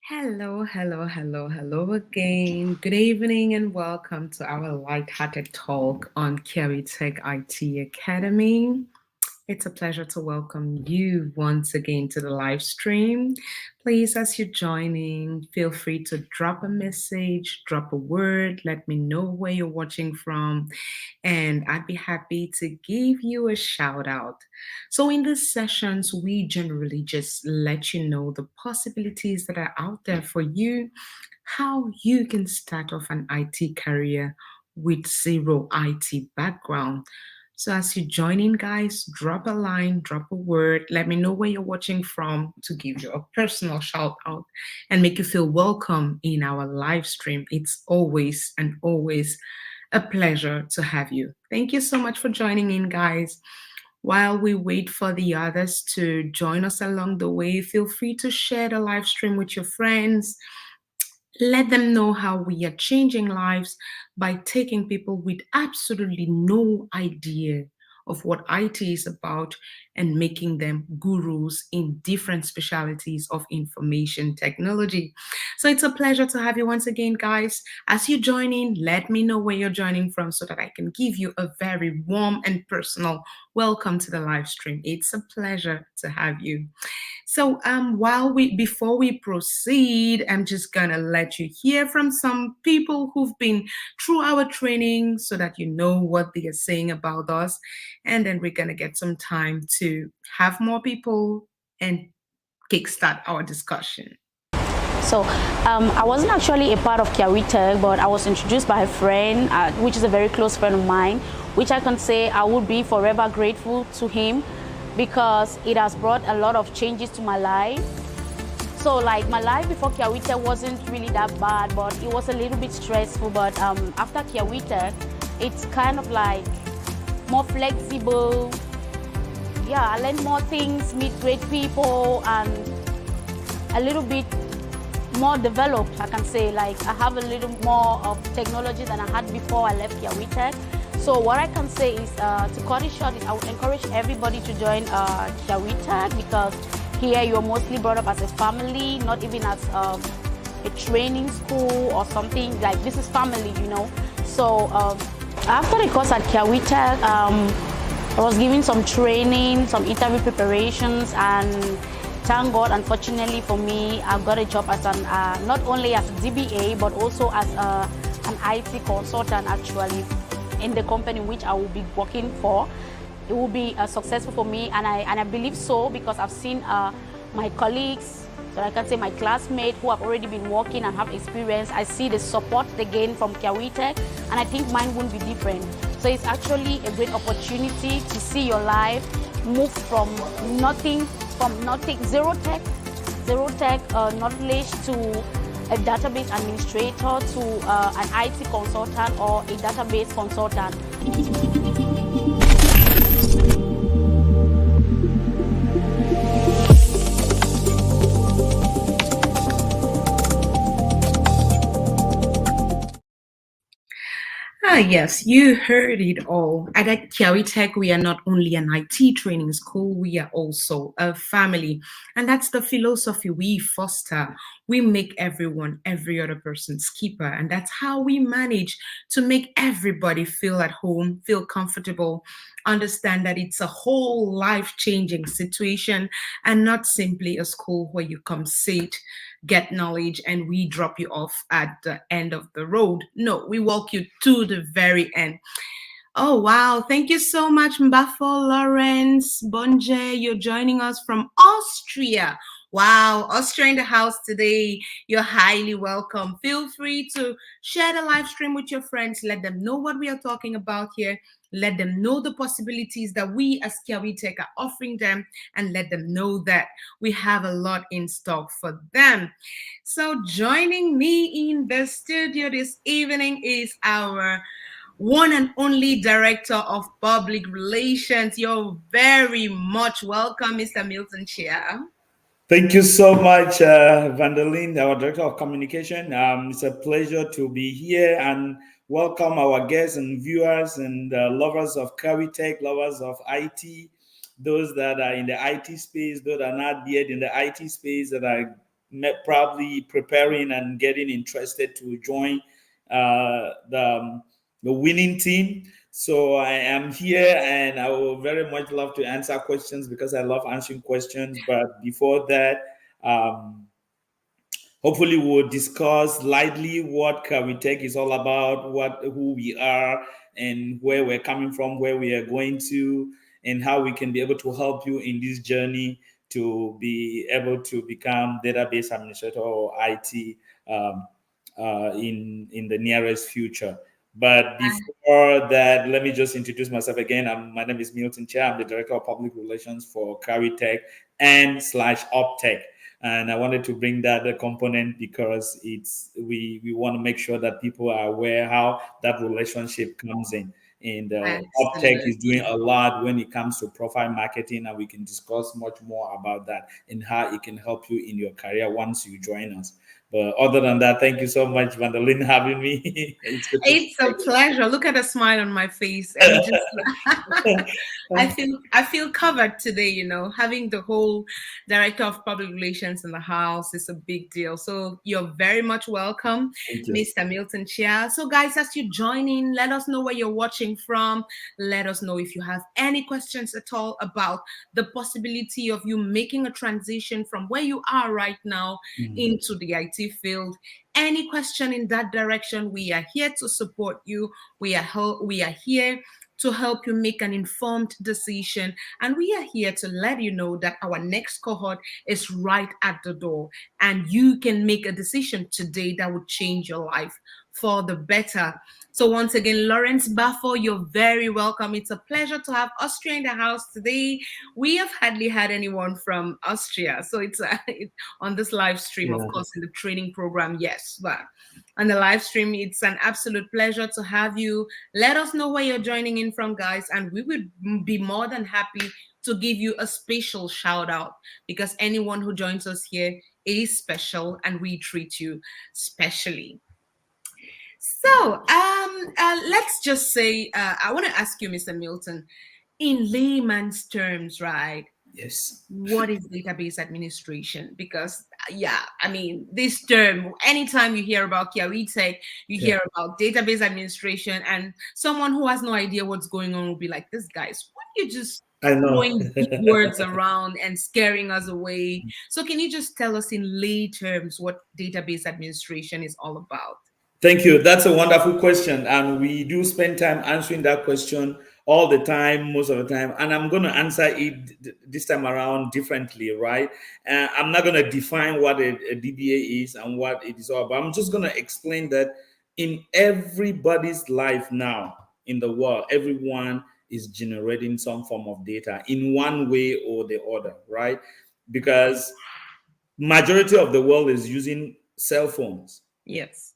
Hello again. Good evening and welcome to our light-hearted talk on Kerry Tech IT Academy. It's a pleasure to welcome you once again to the live stream. Please, as you're joining, feel free to drop a message, drop a word, let me know where you're watching from, and I'd be happy to give you a shout out. So, in these sessions, we generally just let you know the possibilities that are out there for you, how you can start off an IT career with zero IT background. So as you join in, guys, drop a line, drop a word, let me know where you're watching from to give you a personal shout out and make you feel welcome in our live stream. It's always and always a pleasure to have you. Thank you so much for joining in, guys. While we wait for the others to join us along the way, feel free to share the live stream with your friends. Let them know how we are changing lives by taking people with absolutely no idea of what IT is about and making them gurus in different specialities of information technology. So it's a pleasure to have you once again, guys. As you join in, let me know where you're joining from so that I can give you a very warm and personal welcome to the live stream. It's a pleasure to have you. So while we before we proceed, I'm just gonna let you hear from some people who've been through our training so that you know what they are saying about us. And then we're gonna get some time to have more people and kickstart our discussion. So I wasn't actually a part of Kiawita, but I was introduced by a friend, which is a very close friend of mine, which I can say I would be forever grateful to him because it has brought a lot of changes to my life. So like my life before Kiawita wasn't really that bad, but it was a little bit stressful. But after Kiawita, it's kind of like more flexible. Yeah, I learned more things, meet great people, and a little bit more developed, I can say. Like I have a little more of technology than I had before I left Kiawitech. So what I can say is, to cut it short, is I would encourage everybody to join Kiawitech because here you're mostly brought up as a family, not even as a training school or something. Like this is family, you know. So after the course at Kiawitech, I was given some training, some interview preparations, and thank God, unfortunately for me, I got a job as an not only as a DBA but also as an IT consultant actually in the company which I will be working for. It will be successful for me, and I believe so because I've seen my colleagues, so I can say my classmates who have already been working and have experience. I see the support they gain from Kiawitech, and I think mine won't be different. So it's actually a great opportunity to see your life move from nothing, zero tech knowledge to a database administrator to an IT consultant or a database consultant. Ah, yes, you heard it all. At Kiawi Tech, we are not only an IT training school, we are also a family. And that's the philosophy we foster. We make everyone, every other person's keeper. And that's how we manage to make everybody feel at home, feel comfortable, understand that it's a whole life changing situation and not simply a school where you come sit, get knowledge, and we drop you off at the end of the road. No, we walk you to the very end. Oh, wow. Thank you so much, Mbafo Lawrence Bonje. You're joining us from Austria. Wow, Austria in the house today. You're highly welcome. Feel free to share the live stream with your friends. Let them know what we are talking about here. Let them know the possibilities that we as Kiawi Tech are offering them, and let them know that we have a lot in stock for them. So, joining me in the studio this evening is our one and only Director of Public Relations. You're very much welcome, Mr. Milton Chia. Thank you so much, Vandeline, our Director of Communication. It's a pleasure to be here and welcome our guests and viewers and lovers of Kawi Tech, lovers of IT, those that are in the IT space, those that are not yet in the IT space, that are probably preparing and getting interested to join the winning team. So I am here, and I will very much love to answer questions because I love answering questions. But before that, um, hopefully we'll discuss lightly what Cavitech is all about, who we are, and where we're coming from, where we are going to, and how we can be able to help you in this journey to be able to become database administrator or IT um, in the nearest future. But before that, let me just introduce myself again. My name is Milton Chia. I'm the Director of Public Relations for Cavitech and / Optech. And I wanted to bring that component because we want to make sure that people are aware how that relationship comes in. And Optech is doing a lot when it comes to profile marketing, and we can discuss much more about that and how it can help you in your career once you join us. But other than that, thank you so much, Vandalin, having me. It's a pleasure. Look at the smile on my face, and just I feel covered today. You know, having the whole director of public relations in the house is a big deal. So you're very much welcome, Mr. Milton Chia. So guys, as you join in, let us know where you're watching from. Let us know if you have any questions at all about the possibility of you making a transition from where you are right now into the IT field. Any question in that direction, we are here to support you. We are here to help you make an informed decision. And we are here to let you know that our next cohort is right at the door. And you can make a decision today that would change your life for the better. So once again, Lawrence Baffo, you're very welcome. It's a pleasure to have Austria in the house today. We have hardly had anyone from Austria. So it's on this live stream, of course, in the training program, yes. But on the live stream, it's an absolute pleasure to have you. Let us know where you're joining in from, guys, and we would be more than happy to give you a special shout out, because anyone who joins us here is special and we treat you specially. So let's just say, I want to ask you, Mr. Milton, in layman's terms, right? Yes. What is database administration? Because I mean, this term, anytime you hear about Kiawitech, you hear about database administration, and someone who has no idea what's going on will be like, "This guy's, what are you just throwing big words around and scaring us away?" So can you just tell us in lay terms what database administration is all about? Thank you. That's a wonderful question. And we do spend time answering that question all the time, most of the time. And I'm going to answer it this time around differently, right? I'm not going to define what a DBA is and what it is all about. I'm just going to explain that in everybody's life now in the world, everyone is generating some form of data in one way or the other, right? Because majority of the world is using cell phones. Yes.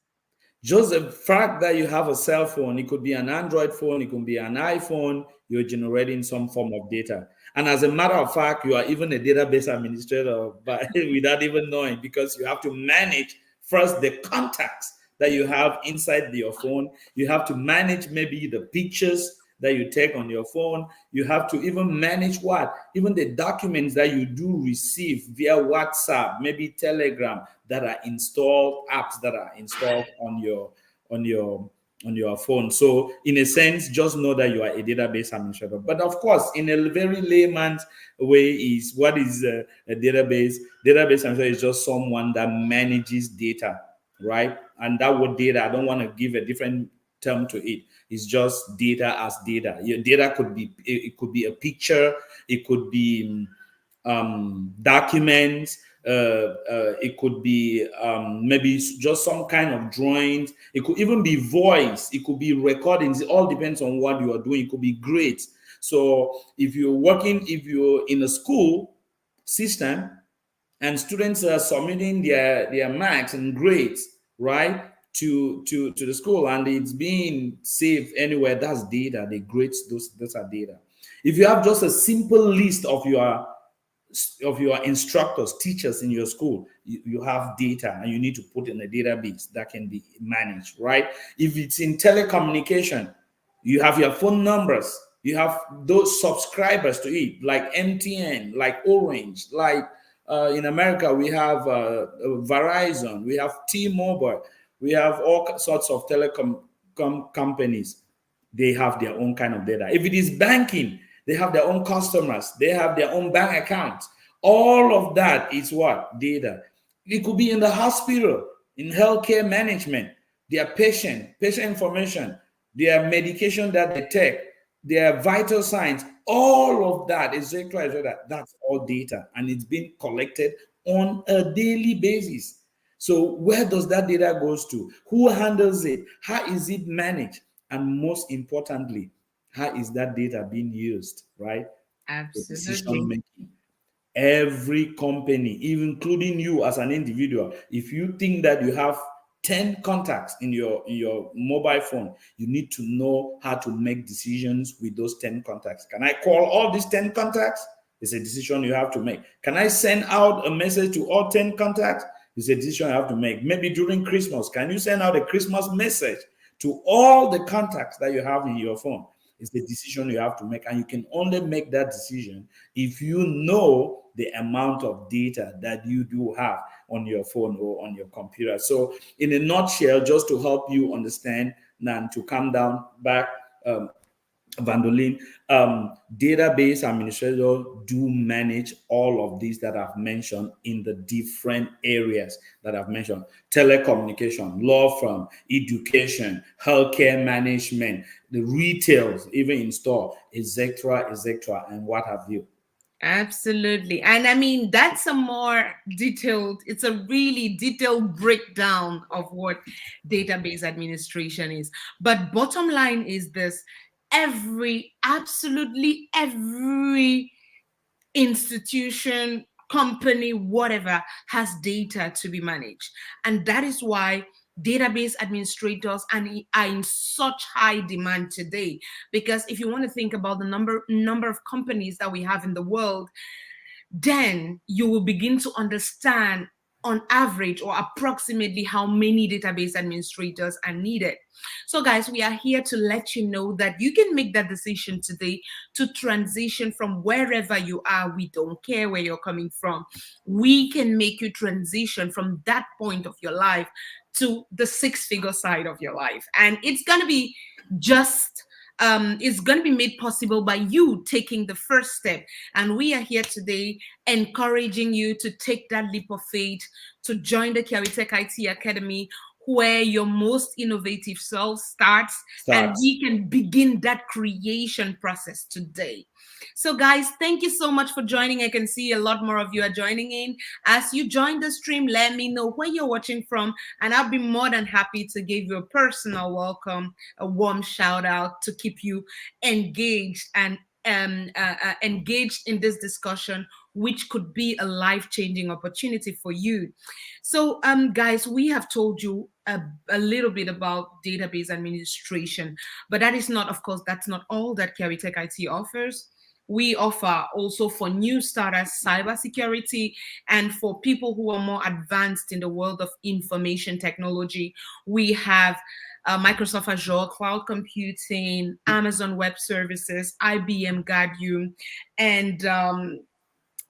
Just the fact that you have a cell phone, it could be an Android phone, it could be an iPhone, you're generating some form of data. And as a matter of fact, you are even a database administrator but without even knowing, because you have to manage first the contacts that you have inside your phone. You have to manage maybe the pictures that you take on your phone. You have to even manage what? Even the documents that you do receive via WhatsApp, maybe Telegram, that are installed, apps that are installed on your phone. So in a sense, just know that you are a database administrator. But of course, in a very layman's way, is what is a database? Database administrator is just someone that manages data, right? And that word data, I don't want to give a different term to it. It's just data as data. Your data could be, it could be a picture, it could be documents, it could be maybe just some kind of drawings. It could even be voice. It could be recordings. It all depends on what you are doing. It could be grades. So if you're in a school system and students are submitting their marks and grades, right, to the school, and it's being saved anywhere, that's data. The grades, those are data. If you have just a simple list of your instructors, teachers in your school, you have data and you need to put in a database that can be managed, right? If it's in telecommunication, you have your phone numbers, you have those subscribers to it, like MTN, like Orange, like In America, we have Verizon, we have T-Mobile, we have all sorts of telecom companies. They have their own kind of data. If it is banking, they have their own customers, they have their own bank accounts. All of that is what? Data. It could be in the hospital, in healthcare management, their patient information, their medication that they take, their vital signs, all of that is that's all data, and it's being collected on a daily basis. So where does that data goes to? Who handles it? How is it managed? And most importantly, how is that data being used, right? For decision Absolutely. making. Every company, including you as an individual, if you think that you have 10 contacts in your mobile phone, you need to know how to make decisions with those 10 contacts. Can I call all these 10 contacts? It's a decision you have to make. Can I send out a message to all 10 contacts? It's a decision you have to make. Maybe during Christmas, can you send out a Christmas message to all the contacts that you have in your phone? It's the decision you have to make, and you can only make that decision if you know the amount of data that you do have on your phone or on your computer. So, in a nutshell, just to help you understand and to calm down back, Vandolin, database administrators do manage all of these that I've mentioned in the different areas that I've mentioned: telecommunication, law firm, education, healthcare management, the retails, even in store, etc., and what have you. Absolutely. And I mean, that's a more detailed, it's a really detailed breakdown of what database administration is. But bottom line is this: absolutely every institution, company, whatever, has data to be managed. And that is why database administrators are in such high demand today. Because if you want to think about the number of companies that we have in the world, then you will begin to understand on average or approximately how many database administrators are needed. So, guys, we are here to let you know that you can make that decision today to transition from wherever you are. We don't care where you're coming from. We can make you transition from that point of your life to the six-figure side of your life. And it's going to be just it's going to be made possible by you taking the first step. And we are here today encouraging you to take that leap of faith, to join the Kiawitech IT Academy, where your most innovative self starts, and Starts. we can begin that creation process today. So, guys, thank you so much for joining. I can see a lot more of you are joining in. As you join the stream, let me know where you're watching from, and I'll be more than happy to give you a personal welcome, a warm shout out to keep you engaged and engaged in this discussion, which could be a life-changing opportunity for you. So, guys, we have told you a little bit about database administration, but that is not, of course, that's not all that Kiawitech IT offers. We offer also for new starters cybersecurity, and for people who are more advanced in the world of information technology, we have Microsoft Azure cloud computing, Amazon Web Services, IBM Guardium, and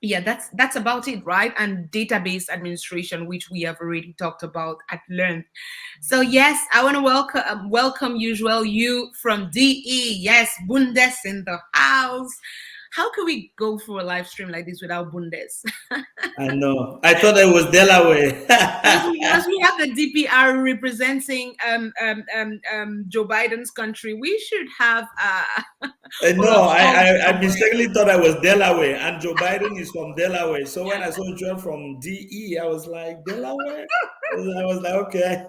yeah, that's about it, right? And database administration, which we have already talked about at length. So yes, I want to welcome usual you from DE. Yes, Bundes in the house. How can we go through a live stream like this without Bundes? I know. I thought it was Delaware. As we have the DPR representing Joe Biden's country, we should have No, Olaf I somewhere. mistakenly thought I was Delaware, and Joe Biden is from Delaware. So when I saw Joe from DE, I was like, Delaware? I was like, okay.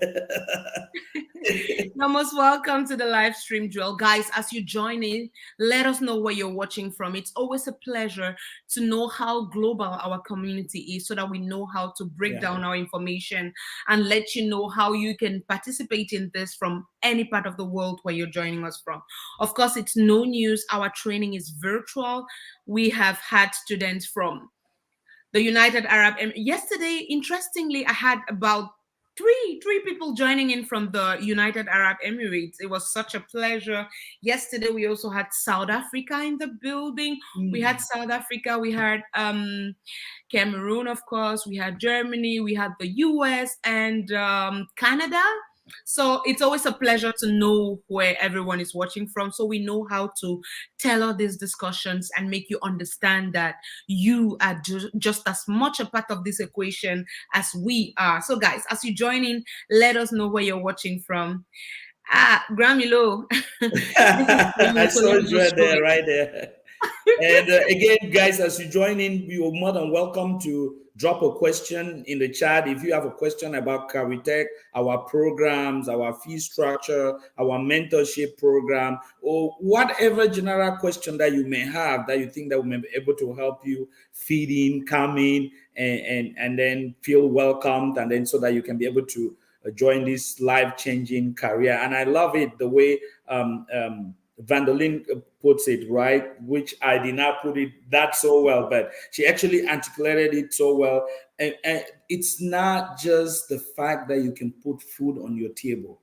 You're most welcome to the live stream, Joel. Guys, as you join in, let us know where you're watching from. It's always a pleasure to know how global our community is, so that we know how to break Yeah. down our information and let you know how you can participate in this from any part of the world where you're joining us from. Of course, it's no news. Our training is virtual. We have had students from the United Arab Emirates. Yesterday, interestingly, I had about three people joining in from the United Arab Emirates. It was such a pleasure. Yesterday we also had South Africa in the building. We had South Africa, we had Cameroon, of course, we had Germany, we had the US and Canada. So it's always a pleasure to know where everyone is watching from, so we know how to tailor these discussions and make you understand that you are just as much a part of this equation as we are. So guys, as you join in, let us know where you're watching from. Gramilo. This is for I you, so let saw me you just show there, it. right there. And again, guys, as you join in, you're more than welcome to drop a question in the chat. If you have a question about Cavitech, our programs, our fee structure, our mentorship program, or whatever general question that you may have that you think that we may be able to help you feed in, come in, and then feel welcomed, and then so that you can be able to join this life-changing career. And I love it the way Vandalin puts it, right, which I did not put it that so well, but she actually articulated it so well. And it's not just the fact that you can put food on your table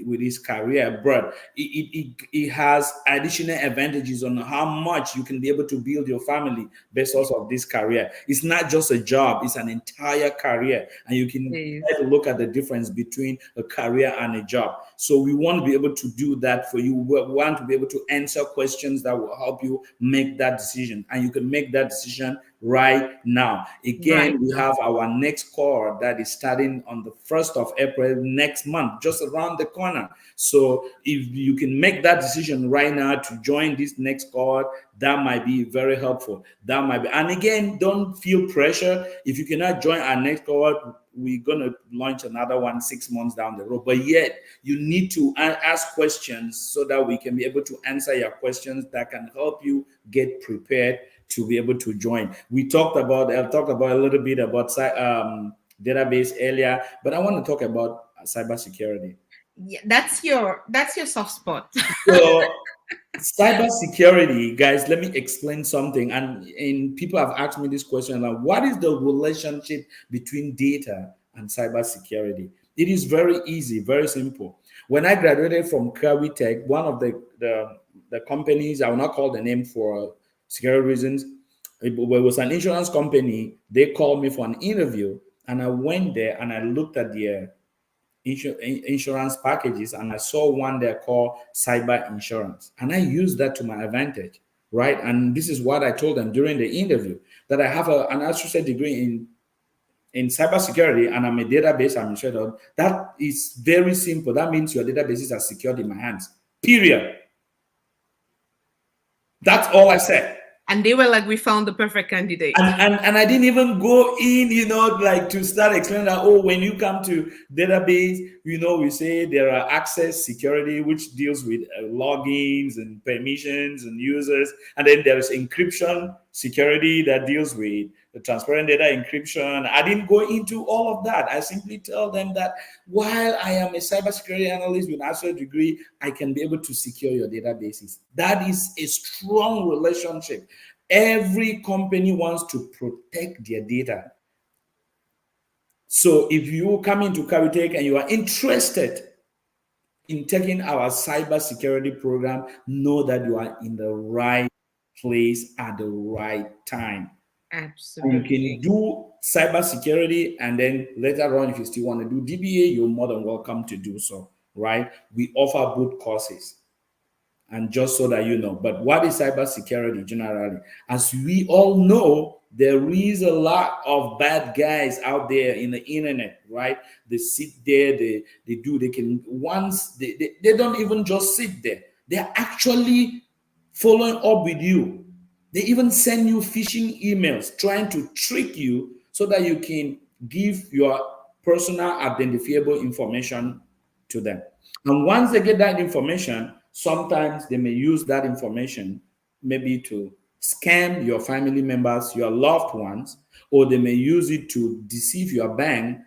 with his career, but it has additional advantages on how much you can be able to build your family based off of this career. It's not just a job, it's an entire career, and you can try to look at the difference between a career and a job. So we want to be able to do that for you. We want to be able to answer questions that will help you make that decision, and you can make that decision right now. Again, we have our next call that is starting on the 1st of April next month, just around the corner. So if you can make that decision right now to join this next call, that might be very helpful. That might be, and again, don't feel pressure. If you cannot join our next call, we're going to launch another one 6 months down the road. But yet, you need to ask questions so that we can be able to answer your questions that can help you get prepared to be able to join. I talked about a little bit about database earlier, but I want to talk about cybersecurity. Yeah, that's your soft spot. So cybersecurity, guys, let me explain something. And people have asked me this question, like, what is the relationship between data and cybersecurity? It is very easy, very simple. When I graduated from Cavitech, one of the companies, I will not call the name for security reasons, it was an insurance company. They called me for an interview, and I went there and I looked at their insurance packages, and I saw one there called cyber insurance, and I used that to my advantage, right? And this is what I told them during the interview, that I have an associate degree in cybersecurity, and I'm a database administrator. That is very simple. That means your databases are secured in my hands, period. That's all I said. And they were like, we found the perfect candidate. And I didn't even go in, like to start explaining that, oh, when you come to database, we say there are access security, which deals with logins and permissions and users. And then there's encryption security that deals with the transparent data encryption. I didn't go into all of that. I simply tell them that while I am a cybersecurity analyst with an associate degree, I can be able to secure your databases. That is a strong relationship. Every company wants to protect their data. So if you come into Cavitech and you are interested in taking our cybersecurity program, know that you are in the right place at the right time. Absolutely. You can do cybersecurity, and then later on, if you still want to do DBA, you're more than welcome to do so, right? We offer both courses. And just so that you know, but what is cybersecurity generally? As we all know, there is a lot of bad guys out there in the internet, right? They sit there, they can, once they don't even just sit there, they're actually following up with you. They even send you phishing emails trying to trick you so that you can give your personal identifiable information to them. And once they get that information, sometimes they may use that information maybe to scam your family members, your loved ones, or they may use it to deceive your bank,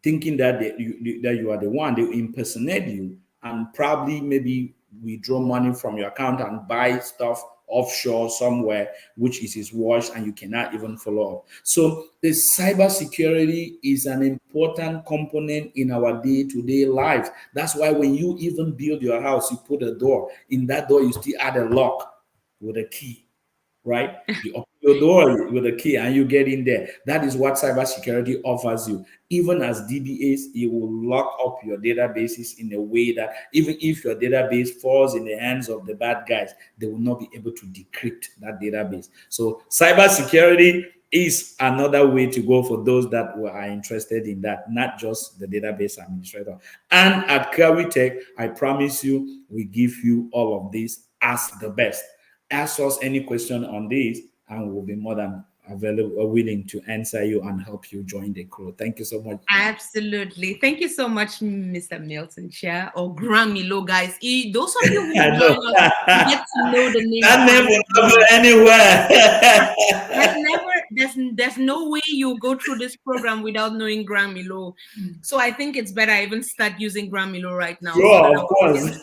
thinking that you are the one. They impersonate you and probably maybe withdraw money from your account and buy stuff offshore somewhere, which is washed and you cannot even follow up. So the cybersecurity is an important component in our day-to-day life. That's why when you even build your house, you put a door. In that door, you still add a lock with a key, right? You open your door with a key and you get in there. That is what cybersecurity offers you. Even as DBAs, it will lock up your databases in a way that even if your database falls in the hands of the bad guys, they will not be able to decrypt that database. So cybersecurity is another way to go for those that are interested in that, not just the database administrator. And at Tech, I promise you, we give you all of this as the best. Ask us any question on this, and we'll be more than willing to answer you and help you join the crew. Thank you so much. Absolutely. Thank you so much, Mr. Milton Chair or Gramilo, guys. Those of you who I join know. us get to know the name. That name will not go anywhere. There's no way you go through this program without knowing Gramilo. So I think it's better I even start using Gramilo right now. Sure, of course.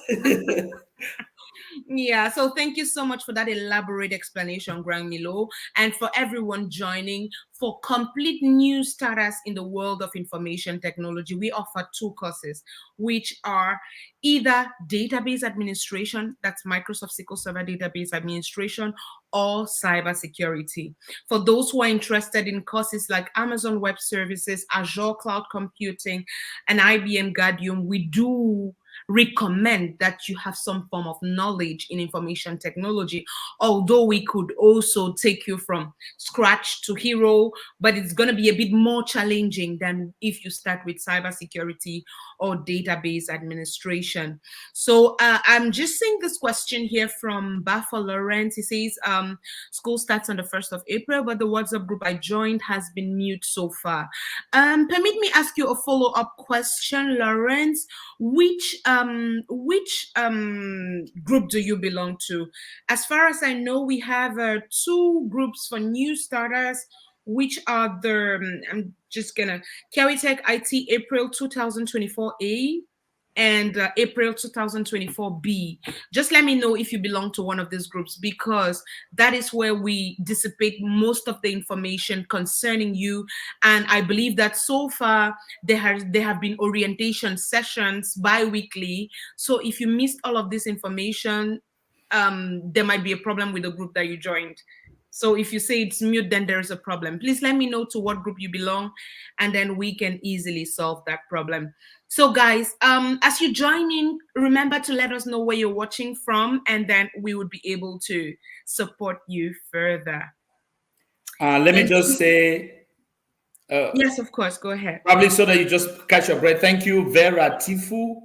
Yeah, so thank you so much for that elaborate explanation, Grand Milo, and for everyone joining. For complete new starters in the world of information technology, we offer 2 courses, which are either database administration, that's Microsoft SQL Server Database Administration, or cybersecurity. For those who are interested in courses like Amazon Web Services, Azure Cloud Computing, and IBM Guardium, we do recommend that you have some form of knowledge in information technology, although we could also take you from scratch to hero, but it's going to be a bit more challenging than if you start with cybersecurity or database administration. So I'm just seeing this question here from Baffa Lawrence. He says, school starts on the 1st of April, but the WhatsApp group I joined has been mute so far. Permit me ask you a follow-up question, Lawrence. Which group do you belong to? As far as I know, we have 2 groups for new starters, which are the I'm just gonna Tech IT April 2024A and April 2024B. Just let me know if you belong to one of these groups, because that is where we dissipate most of the information concerning you. And I believe that so far there have been orientation sessions bi-weekly. So if you missed all of this information, there might be a problem with the group that you joined. So if you say it's mute, then there's a problem. Please let me know to what group you belong, and then we can easily solve that problem. So guys, as you join in, remember to let us know where you're watching from, and then we would be able to support you further. Let me just say. Yes, of course. Go ahead. Probably so that you just catch your breath. Thank you, Vera Tifu,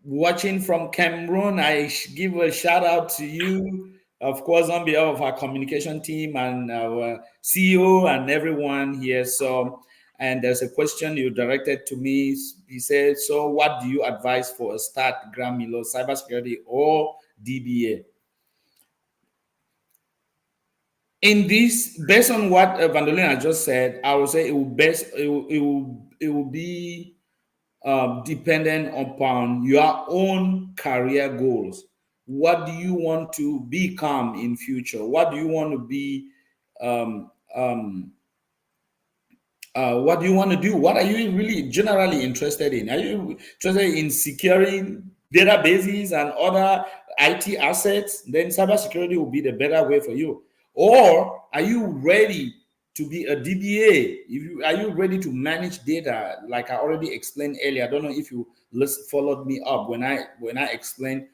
watching from Cameroon. I give a shout out to you, of course, on behalf of our communication team and our CEO and everyone here. So, and there's a question you directed to me. He said, so what do you advise for a start, Gramilo, cybersecurity or DBA? In this, based on what Vandolina just said, I would say it will be dependent upon your own career goals. What do you want to become in future? What do you want to be? What do you want to do? What are you really generally interested in? Are you interested in securing databases and other IT assets? Then cybersecurity will be the better way for you. Or are you ready to be a DBA? Are you ready to manage data? Like I already explained earlier. I don't know if you followed me up when I explained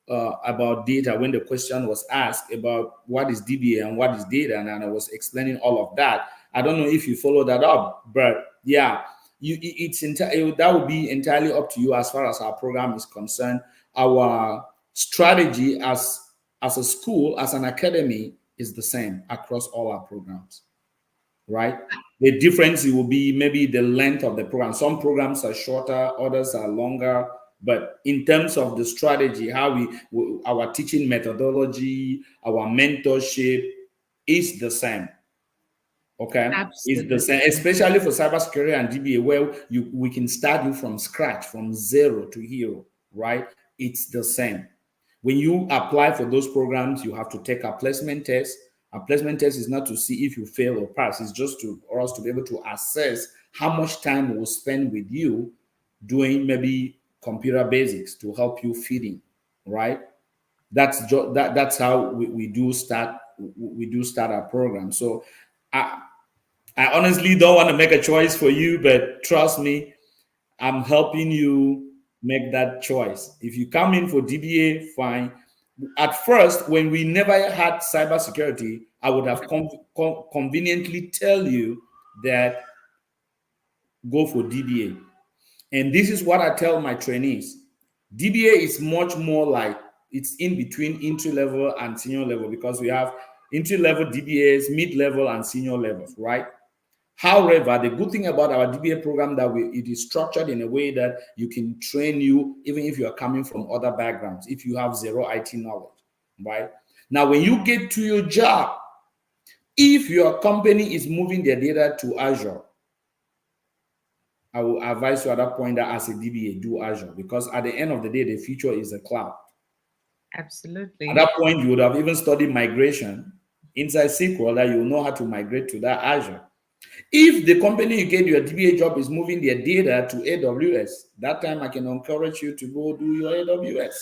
about data, when the question was asked about what is DBA and what is data, and I was explaining all of that. I don't know if you follow that up, but yeah, that would be entirely up to you as far as our program is concerned. Our strategy as a school, as an academy, is the same across all our programs, right? The difference will be maybe the length of the program. Some programs are shorter, others are longer. But in terms of the strategy, our teaching methodology, our mentorship is the same. Okay, Absolutely. it's the same, especially for cybersecurity and DBA, where we can start you from scratch, from zero to hero, right? It's the same. When you apply for those programs, you have to take a placement test. A placement test is not to see if you fail or pass. It's just to or us to be able to assess how much time we'll spend with you doing maybe computer basics to help you fit in, right? That's how we do start our program. So I I honestly don't want to make a choice for you, but trust me, I'm helping you make that choice. If you come in for DBA, fine. At first, when we never had cybersecurity, I would have conveniently tell you that go for DBA. And this is what I tell my trainees. DBA is much more like it's in between entry level and senior level because we have entry level DBAs, mid level, and senior levels, right? However, the good thing about our DBA program that it is structured in a way that you can train you even if you are coming from other backgrounds, if you have zero IT knowledge, right? Now, when you get to your job, if your company is moving their data to Azure, I will advise you at that point that as a DBA, do Azure because at the end of the day, the future is the cloud. At Absolutely. that point, you would have even studied migration inside SQL that you know how to migrate to that Azure. If the company you get your DBA job is moving their data to AWS, that time I can encourage you to go do your AWS.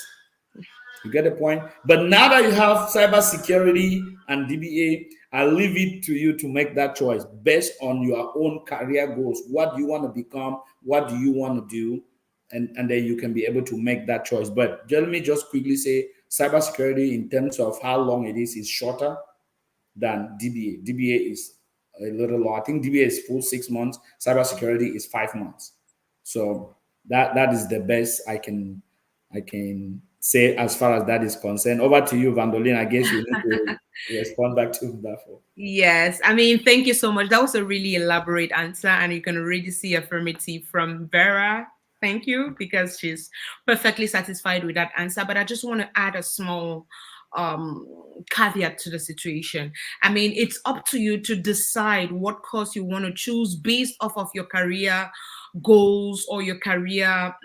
You get the point? But now that you have cybersecurity and DBA, I leave it to you to make that choice based on your own career goals. What do you want to become? What do you want to do? And then you can be able to make that choice. But let me just quickly say cybersecurity in terms of how long it is shorter than DBA. DBA is a little low. I think DBA is full 6 months. Cybersecurity is 5 months. So that is the best I can say as far as that is concerned. Over to you, Vandoline. I guess you need to respond back to that. Yes, I mean, thank you so much. That was a really elaborate answer, and you can already see affirmative from Vera. Thank you, because she's perfectly satisfied with that answer. But I just want to add a small um caveat to the situation. I mean, it's up to you to decide what course you want to choose based off of your career goals or your career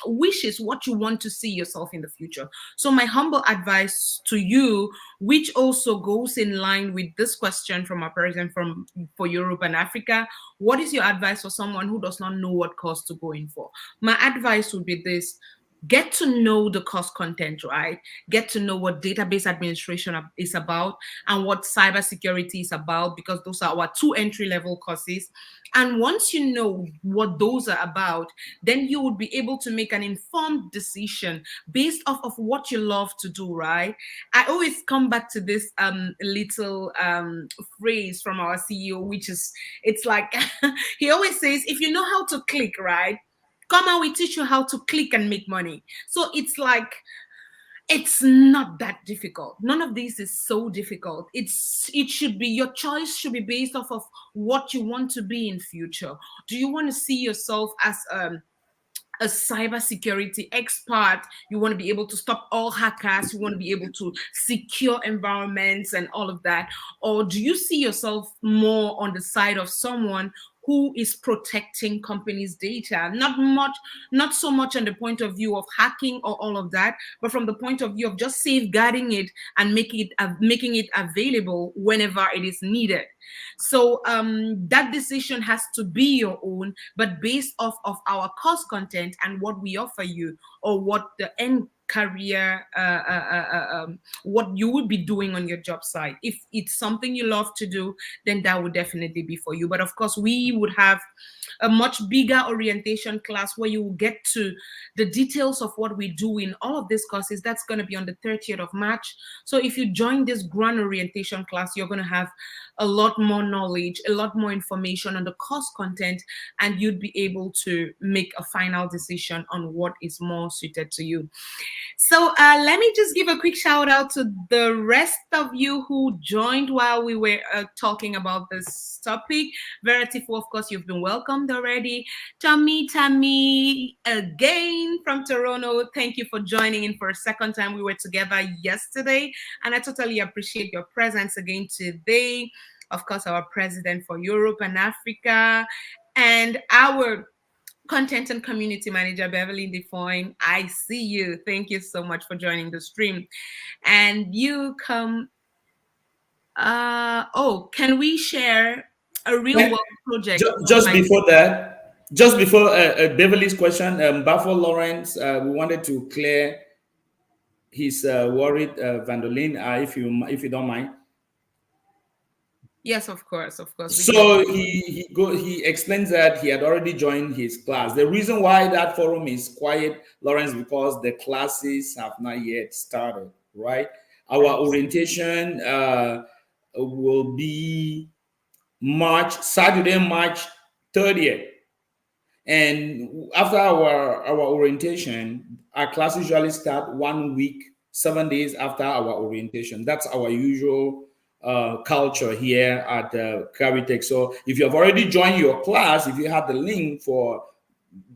wishes, what you want to see yourself in the future. So my humble advice to you, which also goes in line with this question from a person from for Europe and Africa, what is your advice for someone who does not know what course to go in for? My advice would be this: get to know the course content, right? Get to know what database administration is about and what cybersecurity is about, because those are our two entry level courses. And once you know what those are about, then you would be able to make an informed decision based off of what you love to do, right? I always come back to this little phrase from our CEO, which is, it's like, he always says, if you know how to click, right? Come on, we teach you how to click and make money. So it's like, it's not that difficult. None of this is so difficult. It should be, your choice should be based off of what you want to be in future. Do you want to see yourself as a cybersecurity expert? You want to be able to stop all hackers? You want to be able to secure environments and all of that? Or do you see yourself more on the side of someone who is protecting companies' data? Not so much on the point of view of hacking or all of that, but from the point of view of just safeguarding it and making it available whenever it is needed. So that decision has to be your own, but based off of our course content and what we offer you, or what the end career what you would be doing on your job site. If it's something you love to do, then that would definitely be for you. But of course, we would have a much bigger orientation class where you will get to the details of what we do in all of these courses. That's going to be on the 30th of March. So if you join this grand orientation class, you're going to have a lot more knowledge, a lot more information on the course content, and you'd be able to make a final decision on what is more suited to you. So let me just give a quick shout out to the rest of you who joined while we were talking about this topic. Veritifu, of course, you've been welcomed already. Tammy, again from Toronto, thank you for joining in for a second time. We were together yesterday, and I totally appreciate your presence again today. Of course, our president for Europe and Africa, and our Content and Community Manager Beverly Defoyne. I see you. Thank you so much for joining the stream. And you come. Can we share a real world project on Just my? before that, just before Beverly's question, Buffalo Lawrence, we wanted to clear his worried Vandolin, if you don't mind. Yes, of course, we can. So he explains that he had already joined his class. The reason why that forum is quiet, Lawrence, because the classes have not yet started. Right, our orientation will be Saturday, March 30th. And after our orientation, our class usually start 1 week, 7 days after our orientation. That's our usual culture here at Cavitech. So if you have already joined your class, if you have the link for,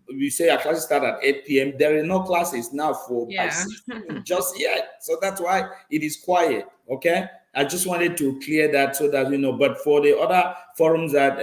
we say our classes start at 8 p.m. There are no classes now by Yeah. 16 just yet. So that's why it is quiet. Okay. I just wanted to clear that so that you know. But for the other forums that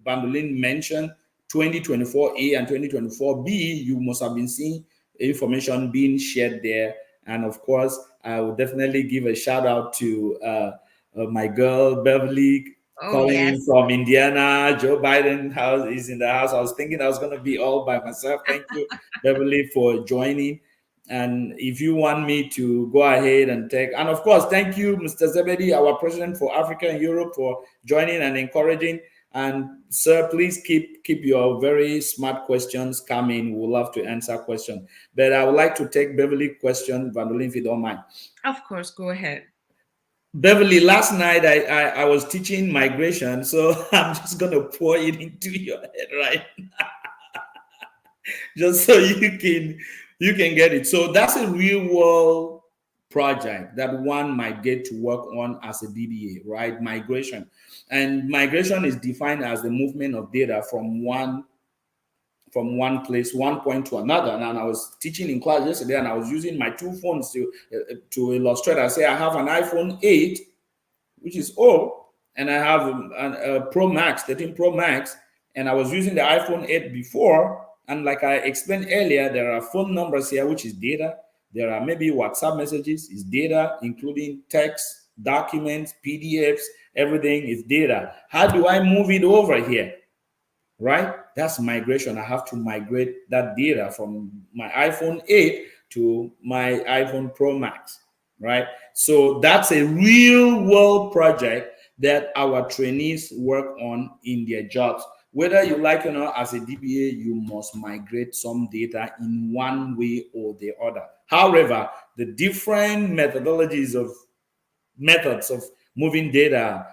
Bandolin mentioned, 2024A and 2024B, you must have been seeing information being shared there. And of course, I will definitely give a shout out to my girl Beverly, Oh calling yes. in from Indiana. Joe Biden house is in the house. I was thinking I was going to be all by myself. Thank you, Beverly, for joining. And if you want me to go ahead and take, and of course, thank you, Mr. Zebedi, our president for Africa and Europe, for joining and encouraging. And sir, please keep your very smart questions coming. We'll love to answer questions. But I would like to take Beverly question, Vandolin, if you don't mind. Of course, go ahead. Beverly, last night I was teaching migration, so I'm just gonna pour it into your head right just so you can get it. So that's a real world project that one might get to work on as a DBA, right? Migration. And migration is defined as the movement of data from one place, one point to another. And I was teaching in class yesterday, and I was using my two phones to illustrate. I say I have an iPhone 8, which is old, and I have a Pro Max, 13 Pro Max, and I was using the iPhone 8 before. And like I explained earlier, there are phone numbers here, which is data. There are maybe WhatsApp messages, is data, including text, documents, PDFs, everything is data. How do I move it over here? Right? That's migration. I have to migrate that data from my iPhone 8 to my iPhone Pro Max. Right? So that's a real world project that our trainees work on in their jobs. Whether you like it or not, as a DBA, you must migrate some data in one way or the other. However, the different methods of moving data,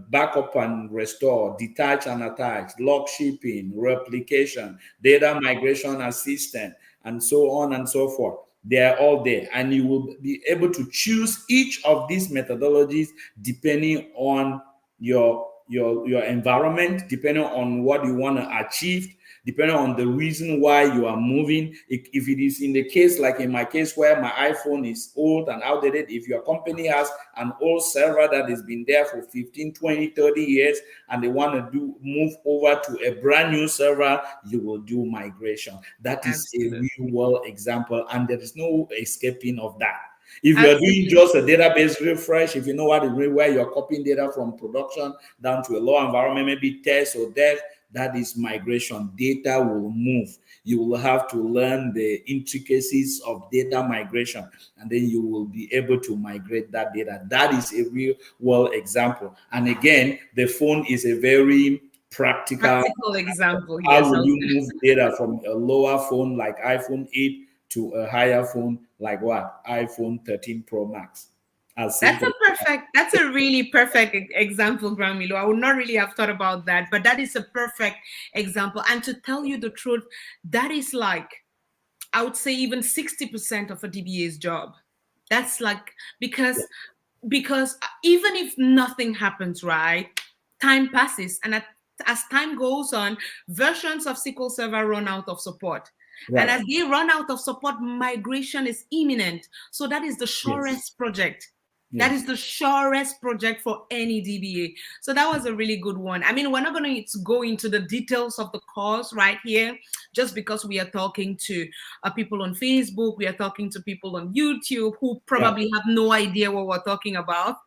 backup and restore, detach and attach, log shipping, replication, data migration assistant, and so on and so forth. They are all there, and you will be able to choose each of these methodologies depending on your environment, depending on what you want to achieve, depending on the reason why you are moving. If it is in the case, like in my case, where my iPhone is old and outdated, if your company has an old server that has been there for 15, 20, 30 years, and they want to move over to a brand new server, you will do migration. That is a real world example, and there is no escaping of that. If you're doing just a database refresh, if you know what it means, where you're copying data from production down to a low environment, maybe test or dev, that is migration. Data will move. You will have to learn the intricacies of data migration, and then you will be able to migrate that data. That is a real world example. And again, the phone is a very practical example. How Yes. will you move data from a lower phone like iPhone 8 to a higher phone like what? iPhone 13 Pro Max. That's a really perfect example, Gramilo. I would not really have thought about that, but that is a perfect example. And to tell you the truth, that is like, I would say even 60% of a DBA's job. That's like, because even if nothing happens, right, time passes, and as time goes on, versions of SQL Server run out of support. Right. And as they run out of support, migration is imminent. So that is the surest project. That Yes. is the surest project for any DBA. So that was a really good one. I mean, we're not going to go into the details of the course right here, just because we are talking to people on Facebook, we are talking to people on YouTube who Yeah. probably have no idea what we're talking about.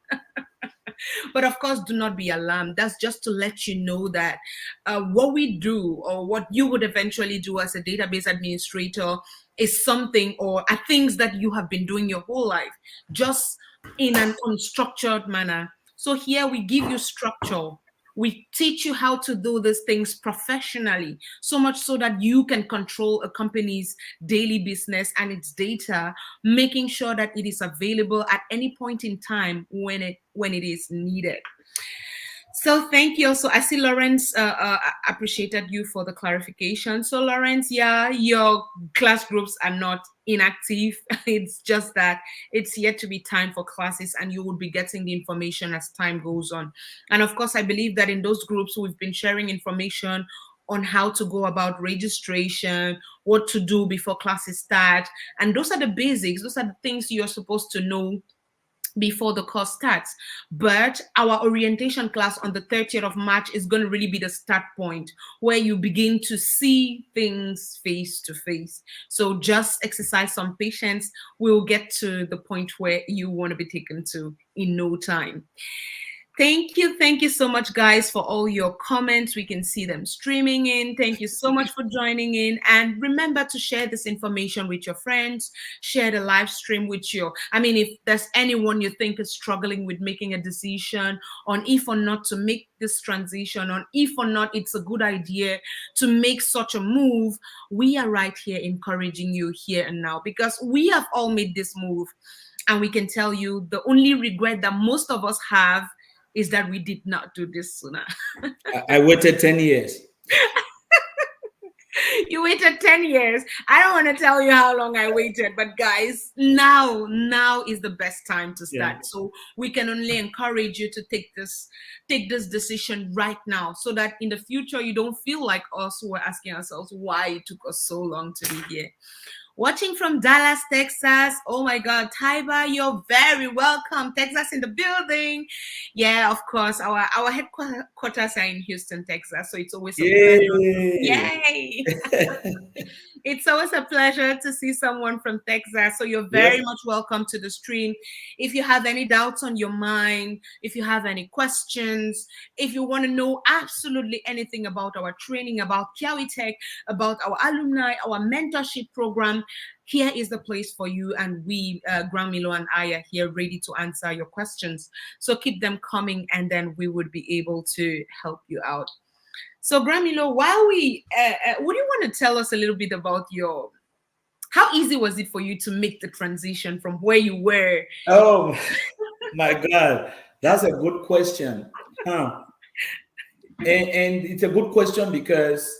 But of course, do not be alarmed. That's just to let you know that what we do, or what you would eventually do as a database administrator, is something, or are things that you have been doing your whole life, just in an unstructured manner. So here we give you structure. We teach you how to do these things professionally, so much so that you can control a company's daily business and its data, making sure that it is available at any point in time when it is needed. So thank you. So I see Lawrence appreciated you for the clarification. So Lawrence, yeah, your class groups are not inactive. It's just that it's yet to be time for classes, and you will be getting the information as time goes on. And of course, I believe that in those groups, we've been sharing information on how to go about registration, what to do before classes start. And those are the basics. Those are the things you're supposed to know before the course starts. But our orientation class on the 30th of March is going to really be the start point, where you begin to see things face to face. So just exercise some patience. We'll get to the point where you want to be taken to in no time. Thank you. Thank you so much, guys, for all your comments. We can see them streaming in. Thank you so much for joining in. And remember to share this information with your friends. Share the live stream with if there's anyone you think is struggling with making a decision on if or not to make this transition, on if or not it's a good idea to make such a move, we are right here encouraging you here and now, because we have all made this move. And we can tell you the only regret that most of us have is that we did not do this sooner. I waited 10 years. You waited 10 years. I don't want to tell you how long I waited, but guys, now is the best time to start. Yeah. So we can only encourage you to take this decision right now, so that in the future you don't feel like us who are asking ourselves why it took us so long to be here. Watching from Dallas, Texas. Oh my God, Taiba, you're very welcome. Texas in the building. Yeah, of course. Our headquarters are in Houston, Texas. So it's always a pleasure. Yay! Yay! It's always a pleasure to see someone from Texas. So you're very Yes. much welcome to the stream. If you have any doubts on your mind, if you have any questions, if you want to know absolutely anything about our training, about Kiawitech, about our alumni, our mentorship program, here is the place for you. And we, Graham Milo and I, are here ready to answer your questions. So keep them coming, and then we would be able to help you out. So, Gramilo, while would you want to tell us a little bit about how easy was it for you to make the transition from where you were? Oh my God, that's a good question. Huh. And it's a good question because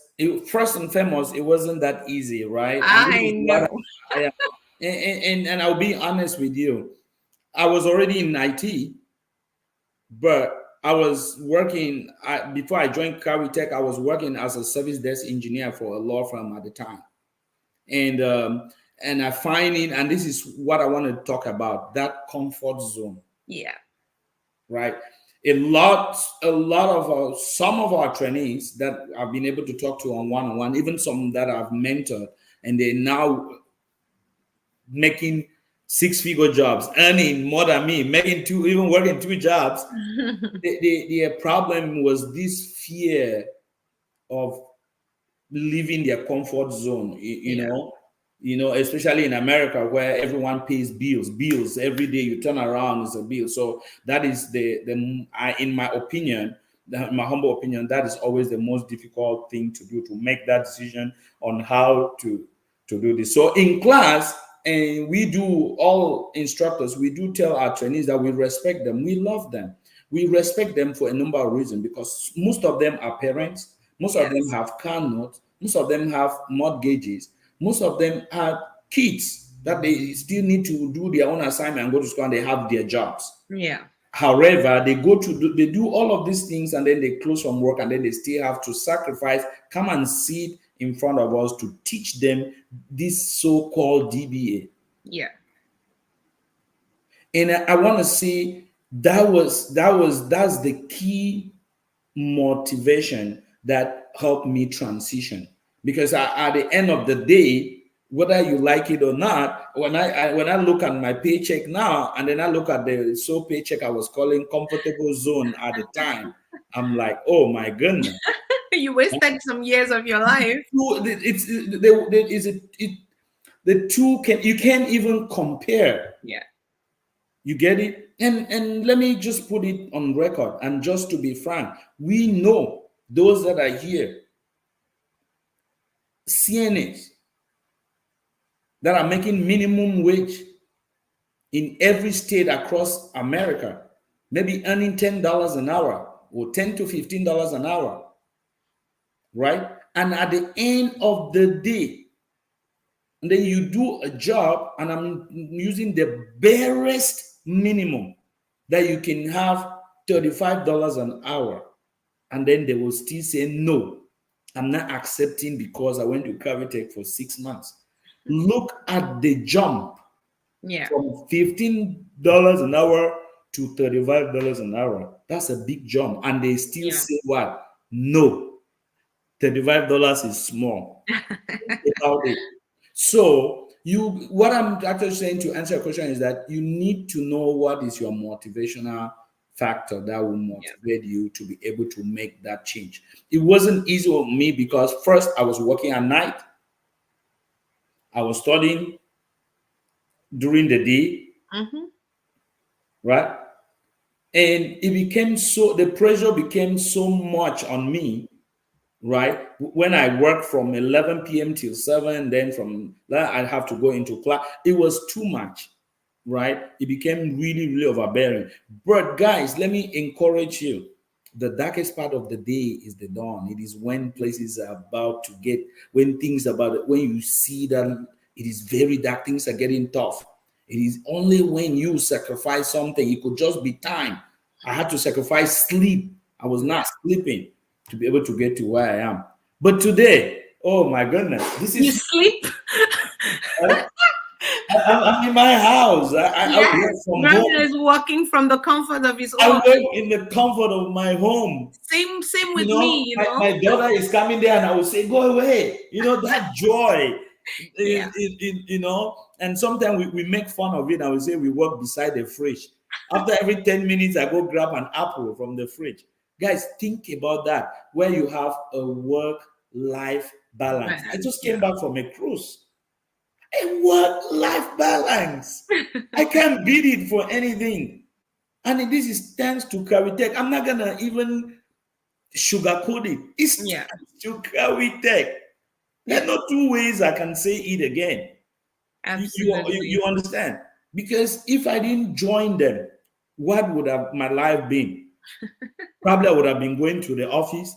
first and foremost, it wasn't that easy, right? And this I is what know. I am. And I'll be honest with you. I was already in IT, but I was working before I joined Tech. I was working as a service desk engineer for a law firm at the time, and I find it, and this is what I want to talk about: that comfort zone. Yeah. Right. A lot of some of our trainees that I've been able to talk to on one-on-one, even some that I've mentored, and they're now making six-figure jobs, earning more than me, making two, even working two jobs. Their problem was this fear of leaving their comfort zone, Yeah. especially in America where everyone pays bills every day. You turn around, it's a bill. So that is in my opinion, my humble opinion, that is always the most difficult thing to do, to make that decision on how to do this. So in class, and we do, all instructors, we do tell our trainees that we respect them, we love them, we respect them for a number of reasons, because most of them are parents, most of them have car notes, most of them have mortgages, most of them have kids that they still need to do their own assignment and go to school, and they have their jobs. Yeah. However, they do all of these things, and then they close from work, and then they still have to sacrifice, come and sit in front of us to teach them this so-called DBA. Yeah. And I want to see that's the key motivation that helped me transition. Because at the end of the day, whether you like it or not, when I look at my paycheck now, and then I look at the paycheck I was calling comfortable zone at the time, I'm like, oh my goodness. You wasted some years of your life. The two can you can't even compare. Yeah. You get it? And let me just put it on record. And just to be frank, we know those that are here, CNAs that are making minimum wage in every state across America, maybe earning $10 an hour or $10 to $15 an hour, right? And at the end of the day, and then you do a job, and I'm using the barest minimum that you can have, $35 an hour, and then they will still say no, I'm not accepting because I went to Cavitech for 6 months. Look at the jump. Yeah. From $15 an hour to $35 an hour. That's a big jump. And they still say what? No. $35 is small. About it. So what I'm actually saying to answer your question is that you need to know what is your motivational factor that will motivate you to be able to make that change. It wasn't easy for me because first I was working at night. I was studying during the day, right? And the pressure became so much on me, right? When I worked from 11 p.m. till 7, then from that I have to go into class. It was too much, right? It became really, really overbearing. But guys, let me encourage you. The darkest part of the day is the dawn. It is when places are about to get, when you see that it is very dark, things are getting tough. It is only when you sacrifice something. It could just be time. I had to sacrifice sleep. I was not sleeping to be able to get to where I am. But today, oh my goodness, this is you sleep. I'm in my house. I work from home. is working from the comfort of his I own. work in the comfort of my home. Same with me. My daughter is coming there, and I will say, "Go away." That joy. And sometimes we make fun of it. I will say we work beside the fridge. After every 10 minutes, I go grab an apple from the fridge. Guys, think about that, where you have a work-life balance. I just came back from a cruise. A work-life balance. I can't beat it for anything. And this is thanks to Cavitech. I'm not gonna even sugarcoat it. It's thanks to Cavitech. There are no two ways I can say it again. Absolutely. You understand? Because if I didn't join them, what would have my life been? Probably I would have been going to the office.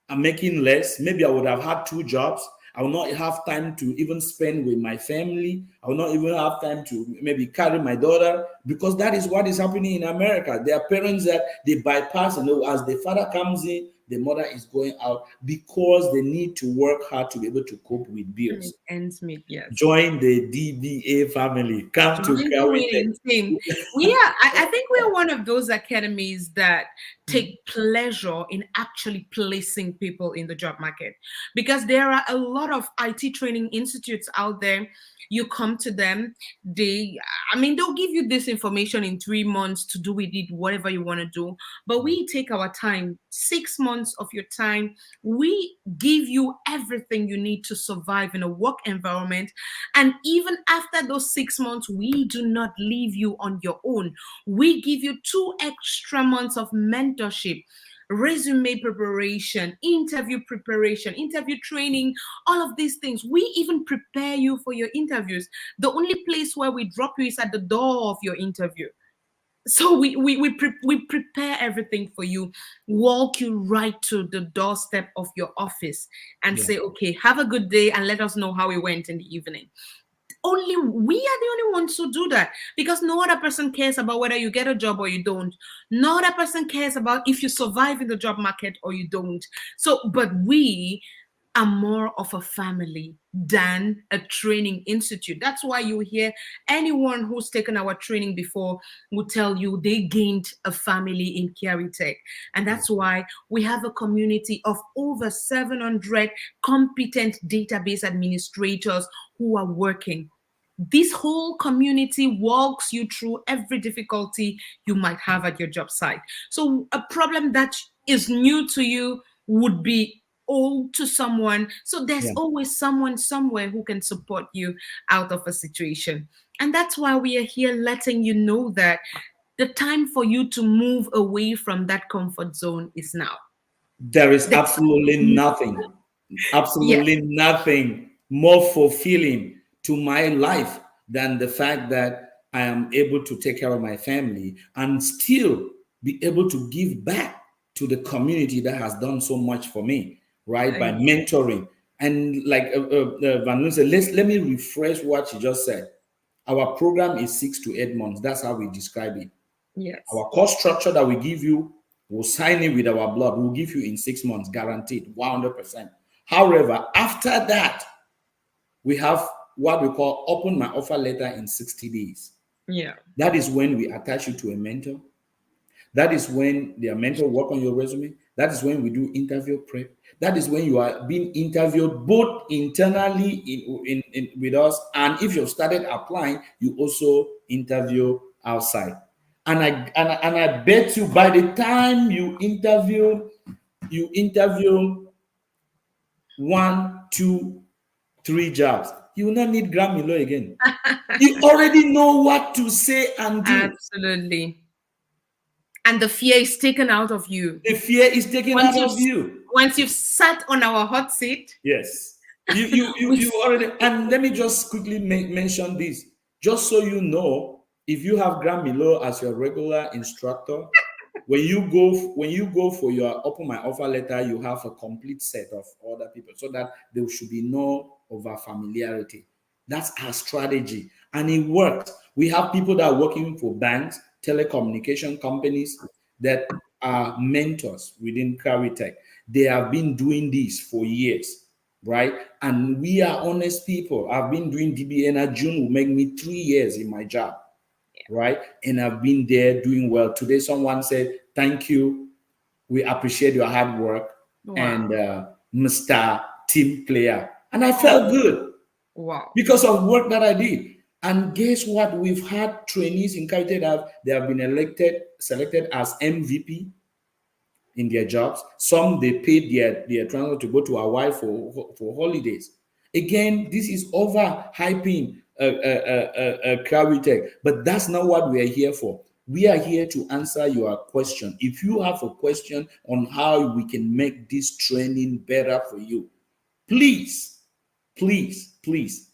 I'm making less. Maybe I would have had 2 jobs. I will not have time to even spend with my family. I will not even have time to maybe carry my daughter, because that is what is happening in America. There are parents that they bypass, and as the father comes in, the mother is going out because they need to work hard to be able to cope with bills. Ends meet, yes. Join the DBA family. Come to Cavitech. I think we are one of those academies that take pleasure in actually placing people in the job market, because there are a lot of IT training institutes out there. You come to them, they'll give you this information in 3 months to do with it whatever you want to do. But we take our time, 6 months of your time. We give you everything you need to survive in a work environment. And even after those 6 months, we do not leave you on your own. We give you 2 extra months of mentorship, resume preparation, interview training, all of these things. We even prepare you for your interviews. The only place where we drop you is at the door of your interview. So we prepare everything for you, walk you right to the doorstep of your office and say, okay, have a good day, and let us know how it went in the evening. Only we are the only ones who do that, because no other person cares about whether you get a job or you don't. No other person cares about if you survive in the job market or you don't. So, but we are more of a family than a training institute. That's why you hear anyone who's taken our training before will tell you they gained a family in Caritech. And that's why we have a community of over 700 competent database administrators who are working. This whole community walks you through every difficulty you might have at your job site. So a problem that is new to you would be old to someone. So there's Yeah. always someone somewhere who can support you out of a situation. And that's why we are here letting you know that the time for you to move away from that comfort zone is now. There is There's yeah, absolutely nothing more fulfilling to my life than the fact that I am able to take care of my family and still be able to give back to the community that has done so much for me, right? By yeah, mentoring. And like Van Loon said, let me refresh what she just said. Our program is 6 to 8 months. That's how we describe it. yes, Our course structure that we give you, we'll sign it with our blood. We'll give you in 6 months, guaranteed, 100%. However, after that, we have what we call open my offer letter in 60 days. yeah, That is when we attach you to a mentor. That is when their mentor work on your resume. That is when we do interview prep. That is when you are being interviewed both internally with us, and if you've started applying, you also interview outside. And I bet you by the time you interview 1, 2, 3 jobs, you will not need Gram Milo again. You already know what to say and do. absolutely. And the fear is taken out of you. The fear is taken Once out you've of you. once you've sat on our hot seat, Yes. You we already, and let me just quickly mention this. Just so you know, if you have Gram Milo as your regular instructor, when you go for your open my offer letter, you have a complete set of other people so that there should be no over familiarity. That's our strategy, and it works. We have people that are working for banks, telecommunication companies that are mentors within Caritech. They have been doing this for years, right? And we are honest people. I've been doing DBA, June will make me 3 years in my job, right? And I've been there doing well. Today, someone said, "Thank you. We appreciate your hard work wow, and Mr. Team Player." And I felt oh good wow, because of work that I did. And guess what? We've had trainees in Carité that they have been selected as MVP in their jobs. Some they paid their transfer to go to Hawaii for holidays. Again, this is over hyping Claritech, but that's not what we are here for. We are here to answer your question. If you have a question on how we can make this training better for you, please, please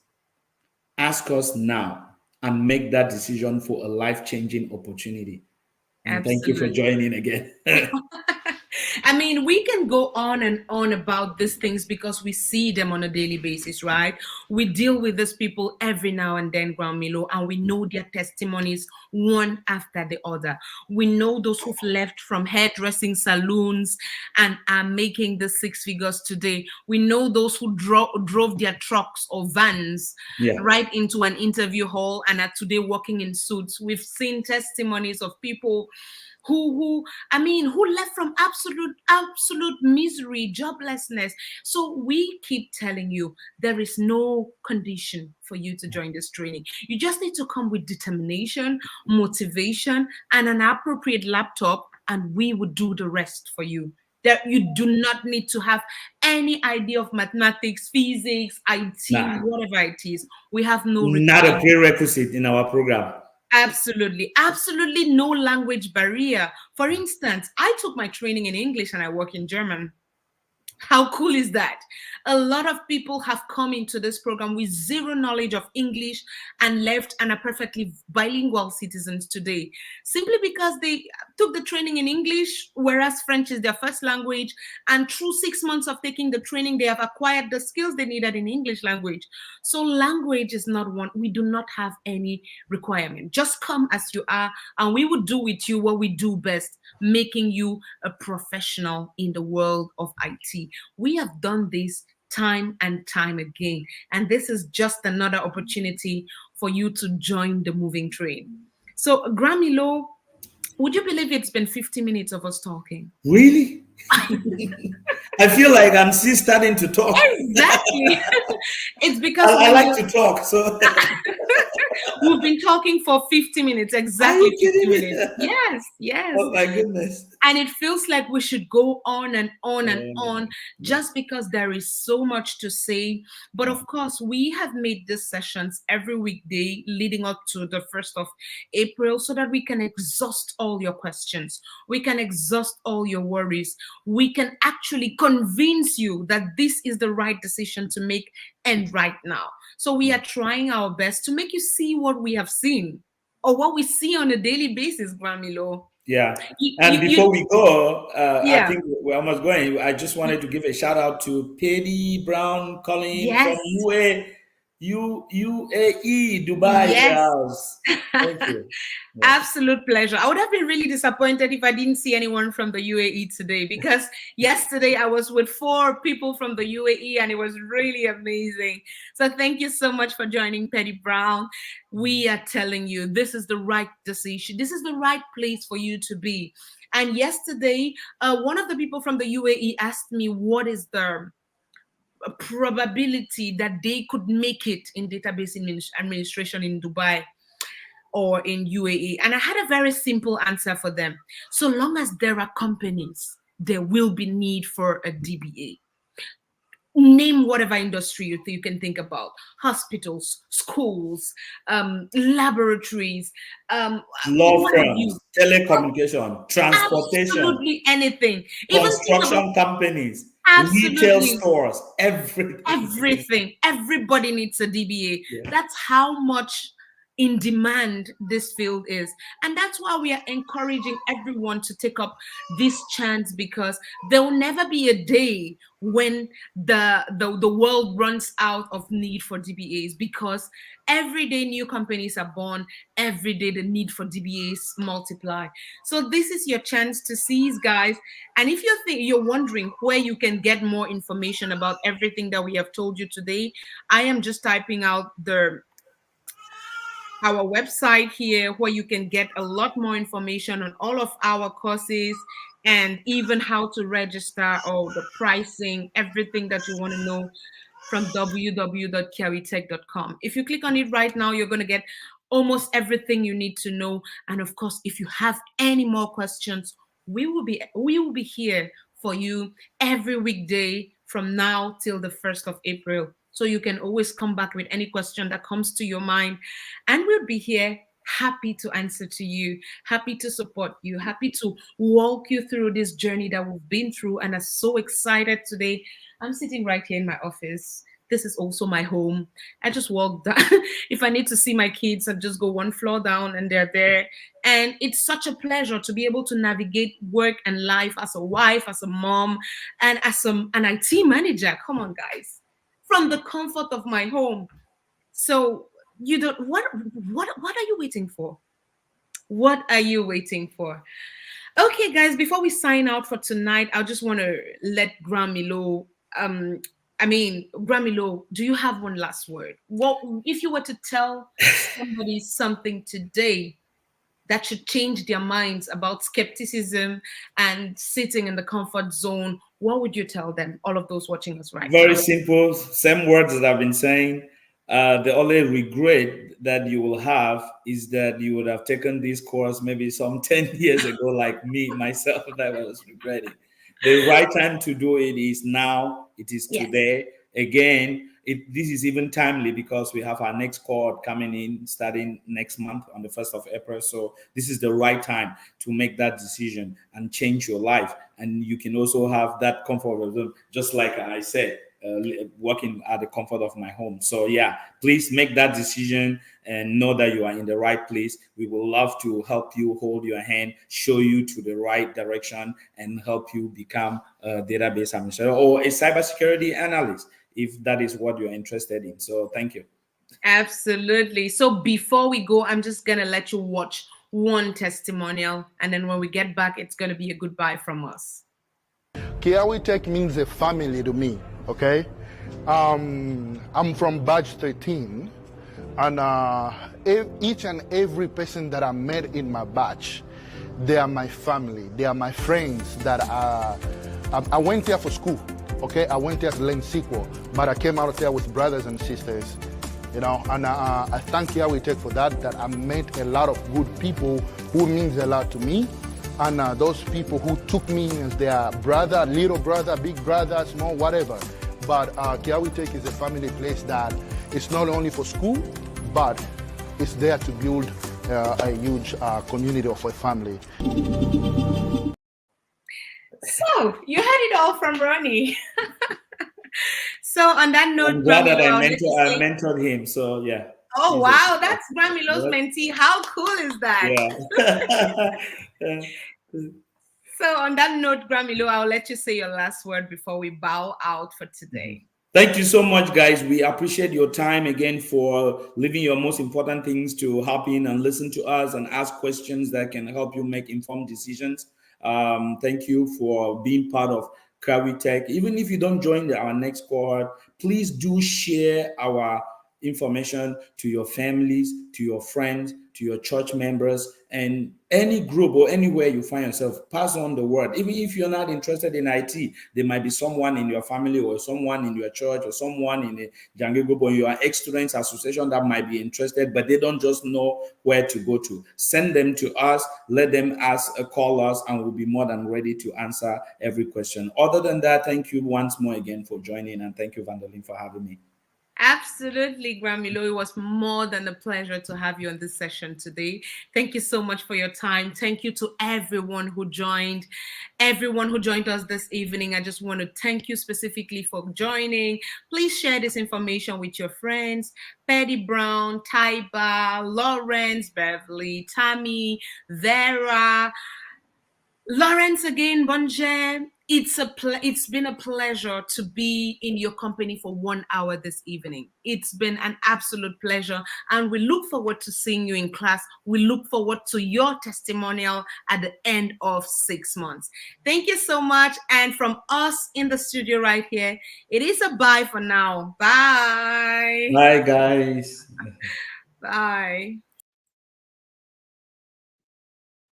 ask us now and make that decision for a life-changing opportunity. And thank you for absolutely. joining again. I mean, we can go on and on about these things because we see them on a daily basis, right? We deal with these people every now and then, Ground Milo, and we know their testimonies one after the other. We know those who've left from hairdressing salons and are making the six figures today. We know those who drove their trucks or vans Yeah. right into an interview hall and are today working in suits. We've seen testimonies of people who left from absolute misery, joblessness. So we keep telling you there is no condition for you to join this training. You just need to come with determination, motivation, and an appropriate laptop, and we will do the rest for you. That you do not need to have any idea of mathematics, physics, IT, Nah, whatever it is. We have no not a requirement. prerequisite in our program. Absolutely, absolutely no language barrier. For instance, I took my training in English and I work in German. How cool is that? A lot of people have come into this program with zero knowledge of English and left and are perfectly bilingual citizens today, simply because they took the training in English, whereas French is their first language. And through 6 months of taking the training, they have acquired the skills they needed in English language. So, language is not one, we do not have any requirement. Just come as you are, and we will do with you what we do best, making you a professional in the world of IT. We have done this time and time again. And this is just another opportunity for you to join the moving train. So, Grammy Low, would you believe it's been 50 minutes of us talking? Really? I feel like I'm still starting to talk. Exactly. It's because I like to talk, so we've been talking for 50 minutes, are exactly you 50 kidding me? minutes. Yes, yes. Oh my goodness. And it feels like we should go on and on and on Um, just because there is so much to say. But of course, we have made these sessions every weekday leading up to the 1st of April so that we can exhaust all your questions. We can exhaust all your worries. We can actually convince you that this is the right decision to make and right now. So we are trying our best to make you see what we have seen or what we see on a daily basis, Gramilo. Yeah. And before You, we go, I yeah, think we're almost going. I just wanted to give a shout out to Paddy Brown calling from yes, UAE, Dubai in the yes. house. Thank you. Yeah. Absolute pleasure. I would have been really disappointed if I didn't see anyone from the UAE today because yesterday I was with 4 people from the UAE and it was really amazing. So thank you so much for joining, Petty Brown. We are telling you this is the right decision. This is the right place for you to be. And yesterday, one of the people from the UAE asked me what is the probability that they could make it in database administration in Dubai or in UAE. And I had a very simple answer for them. So long as there are companies, there will be need for a DBA. Name whatever industry you can think about: hospitals, schools, laboratories, Law what have you. firms, telecommunication, transportation, Absolutely anything. Even think about construction companies, retail absolutely stores, everything. everything. Everybody needs a DBA. Yeah. That's how much in demand this field is. And that's why we are encouraging everyone to take up this chance, because there will never be a day when the world runs out of need for DBAs, because every day new companies are born, every day the need for DBAs multiply. So this is your chance to seize, guys. And if you're wondering where you can get more information about everything that we have told you today, I am just typing out our website here, where you can get a lot more information on all of our courses and even how to register or the pricing, everything that you want to know, from www.carrytech.com. If you click on it right now, you're going to get almost everything you need to know. And of course, if you have any more questions, we will be here for you every weekday from now till the 1st of April. So you can always come back with any question that comes to your mind, and we'll be here happy to answer to you, happy to support you, happy to walk you through this journey that we've been through, and are so excited today. I'm sitting right here in my office. This is also my home. I just walk down. If I need to see my kids, I just go one floor down and they're there. And it's such a pleasure to be able to navigate work and life as a wife, as a mom, and as an IT manager. Come on, guys. From the comfort of my home. So you don't what are you waiting for? What are you waiting for? Okay, guys, before we sign out for tonight, I just want to let Gramilo Gramilo, do you have one last word? What if you were to tell somebody something today that should change their minds about skepticism and sitting in the comfort zone? What would you tell them, all of those watching us right Very now? simple, same words that I've been saying. The only regret that you will have is that you would have taken this course maybe some 10 years ago, like me, myself, that I was regretting. The right time to do it is now. It is Yes. today. Again, this is even timely because we have our next cohort coming in starting next month on the 1st of April. So this is the right time to make that decision and change your life. And you can also have that comfort of zone, just like I said, working at the comfort of my home. So yeah, please make that decision and know that you are in the right place. We will love to help you, hold your hand, show you to the right direction, and help you become a database administrator or a cybersecurity analyst if that is what you're interested in. So thank you. Absolutely. So before we go, I'm just going to let you watch one testimonial. And then when we get back, it's going to be a goodbye from us. Kiawi Tech means a family to me, okay? I'm from batch 13, and each and every person that I met in my batch, they are my family. They are my friends that I went there for school, okay? I went there to learn SQL, but I came out there with brothers and sisters, you know, and I thank Yahweh Tech for that, that I met a lot of good people who means a lot to me. And those people who took me as their brother, little brother, big brother, small, whatever. But Kiawi Tech is a family place that it's not only for school, but it's there to build a huge community of a family. So you heard it all from Ronnie. So on that note, I'm glad that I mentored him. So yeah. Oh wow, that's Gramilo's mentee. How cool is that? Yeah. So on that note, Gramilo, I'll let you say your last word before we bow out for today. Thank you so much, guys. We appreciate your time again for leaving your most important things to hop in and listen to us and ask questions that can help you make informed decisions. Thank you for being part of Kawi Tech. Even if you don't join our next cohort, please do share our information to your families, to your friends, to your church members, and any group or anywhere you find yourself. Pass on the word. Even if you're not interested in IT, there might be someone in your family or someone in your church or someone in a Jange group or your ex-students association that might be interested, but they don't just know where to go to. Send them to us, let them call us, and we'll be more than ready to answer every question. Other than that, thank you once more again for joining, and thank you, Vandeline, for having me. Absolutely, Gramilo. It was more than a pleasure to have you on this session today. Thank you so much for your time. Thank you to everyone who joined us this evening. I just want to thank you specifically for joining. Please share this information with your friends. Petty Brown, Taiba, Lawrence, Beverly, Tammy, Vera, Lawrence again, bonjour. It's been a pleasure to be in your company for 1 hour this evening. It's been an absolute pleasure, and we look forward to seeing you in class. We look forward to your testimonial at the end of 6 months. Thank you so much, and from us in the studio right here, it is a bye for now. Bye. Bye, guys. Bye.